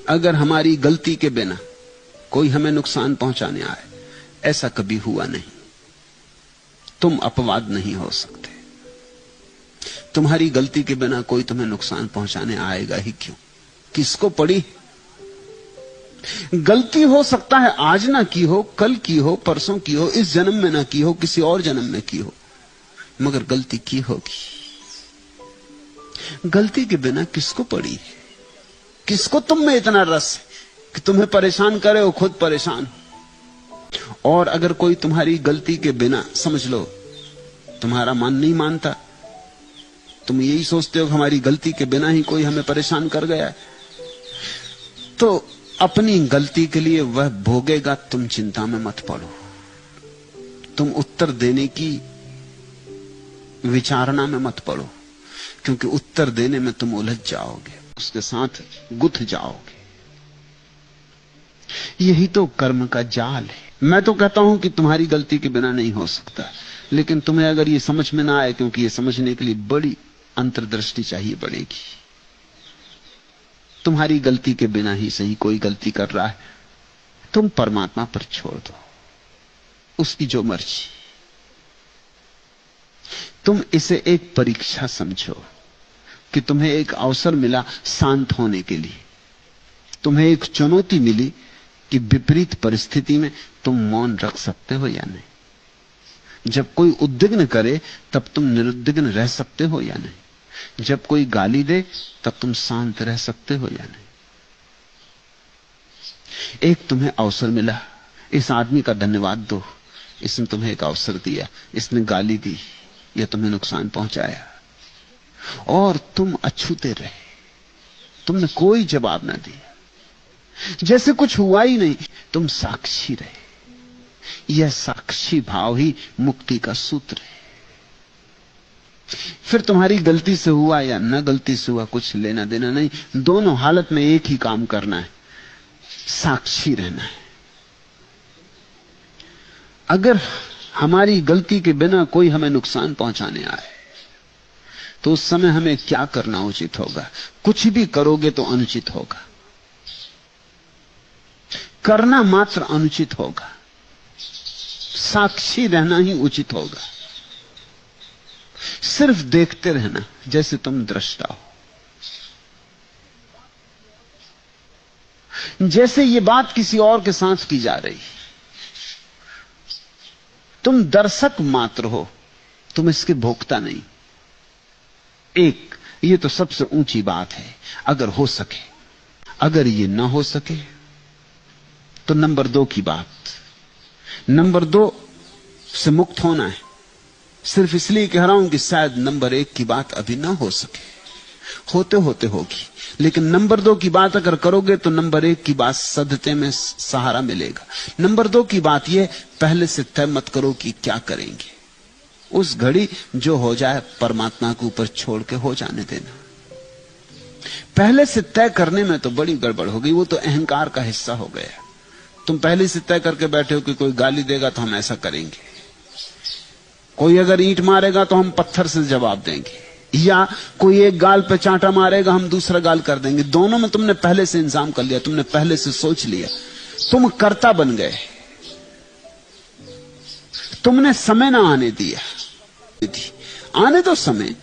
अगर हमारी गलती के बिना कोई हमें नुकसान पहुंचाने आए, ऐसा कभी हुआ नहीं। तुम अपवाद नहीं हो सकते। तुम्हारी गलती के बिना कोई तुम्हें नुकसान पहुंचाने आएगा ही क्यों? किसको पड़ी? गलती हो सकता है आज ना की हो, कल की हो, परसों की हो, इस जन्म में ना की हो, किसी और जन्म में की हो, मगर गलती की होगी। गलती के बिना किसको पड़ी? किसको तुम में इतना रस है कि तुम्हें परेशान करे और खुद परेशान हो? और अगर कोई तुम्हारी गलती के बिना, समझ लो तुम्हारा मन नहीं मानता, तुम यही सोचते हो कि हमारी गलती के बिना ही कोई हमें परेशान कर गया है, तो अपनी गलती के लिए वह भोगेगा, तुम चिंता में मत पड़ो। तुम उत्तर देने की विचारणा में मत पड़ो, क्योंकि उत्तर देने में तुम उलझ जाओगे, उसके साथ गुथ जाओगे। यही तो कर्म का जाल है। मैं तो कहता हूं कि तुम्हारी गलती के बिना नहीं हो सकता, लेकिन तुम्हें अगर ये समझ में ना आए, क्योंकि ये समझने के लिए बड़ी अंतर्दृष्टि चाहिए पड़ेगी। तुम्हारी गलती के बिना ही सही कोई गलती कर रहा है, तुम परमात्मा पर छोड़ दो, उसकी जो मर्जी। तुम इसे एक परीक्षा समझो कि तुम्हें एक अवसर मिला शांत होने के लिए, तुम्हें एक चुनौती मिली कि विपरीत परिस्थिति में तुम मौन रख सकते हो या नहीं। जब कोई उद्विग्न करे तब तुम निरुद्विग्न रह सकते हो या नहीं। जब कोई गाली दे तब तुम शांत रह सकते हो या नहीं। एक तुम्हें अवसर मिला, इस आदमी का धन्यवाद दो, इसने तुम्हें एक अवसर दिया, इसने गाली दी या तुम्हें नुकसान पहुंचाया, और तुम अछूते रहे, तुमने कोई जवाब ना दिया, जैसे कुछ हुआ ही नहीं, तुम साक्षी रहे। यह साक्षी भाव ही मुक्ति का सूत्र है। फिर तुम्हारी गलती से हुआ या न गलती से हुआ, कुछ लेना देना नहीं। दोनों हालत में एक ही काम करना है, साक्षी रहना है। अगर हमारी गलती के बिना कोई हमें नुकसान पहुंचाने आए, तो उस समय हमें क्या करना उचित होगा? कुछ भी करोगे तो अनुचित होगा, करना मात्र अनुचित होगा, साक्षी रहना ही उचित होगा। सिर्फ देखते रहना जैसे तुम दृष्टा हो। जैसे ये बात किसी और के साथ की जा रही, तुम दर्शक मात्र हो, तुम इसके भोक्ता नहीं। एक ये तो सबसे ऊंची बात है। अगर हो सके, अगर ये ना हो सके तो नंबर 2 की बात, नंबर 2 से मुक्त होना है। सिर्फ इसलिए कह रहा हूं कि शायद नंबर 1 की बात अभी ना हो सके, होते होते होगी, लेकिन नंबर 2 की बात अगर करोगे तो नंबर 1 की बात सदते में सहारा मिलेगा। नंबर 2 की बात यह, पहले से तय मत करो कि क्या करेंगे। उस घड़ी जो हो जाए परमात्मा के ऊपर छोड़ के हो जाने देना। पहले से तय करने में तो बड़ी गड़बड़ हो गई, वो तो अहंकार का हिस्सा हो गया। तुम पहले से तय करके बैठे हो कि कोई गाली देगा तो हम ऐसा करेंगे, कोई अगर ईंट मारेगा तो हम पत्थर से जवाब देंगे, या कोई एक गाल पे चांटा मारेगा हम दूसरा गाल कर देंगे। दोनों में तुमने पहले से इंतजाम कर लिया, तुमने पहले से सोच लिया, तुम कर्ता बन गए, तुमने समय ना आने दिया। आने दो समय,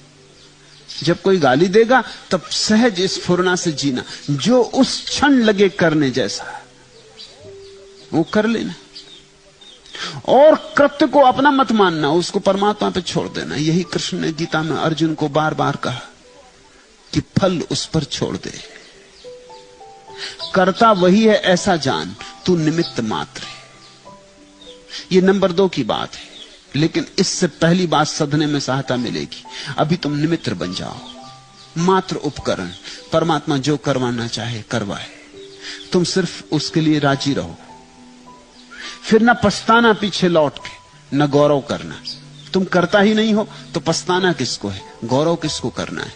जब कोई गाली देगा तब सहज स्फुरना से जीना, जो उस क्षण लगे करने जैसा वो कर लेना, और कृत्य को अपना मत मानना, उसको परमात्मा पे छोड़ देना। यही कृष्ण ने गीता में अर्जुन को बार बार कहा कि फल उस पर छोड़ दे, कर्ता वही है ऐसा जान, तू निमित्त मात्र है। ये नंबर 2 की बात है, लेकिन इससे पहली बात सधने में सहायता मिलेगी। अभी तुम निमित्त बन जाओ, मात्र उपकरण। परमात्मा जो करवाना चाहे करवाए, तुम सिर्फ उसके लिए राजी रहो। फिर ना पछताना पीछे लौट के, न गौरव करना। तुम करता ही नहीं हो तो पछताना किसको है, गौरव किसको करना है।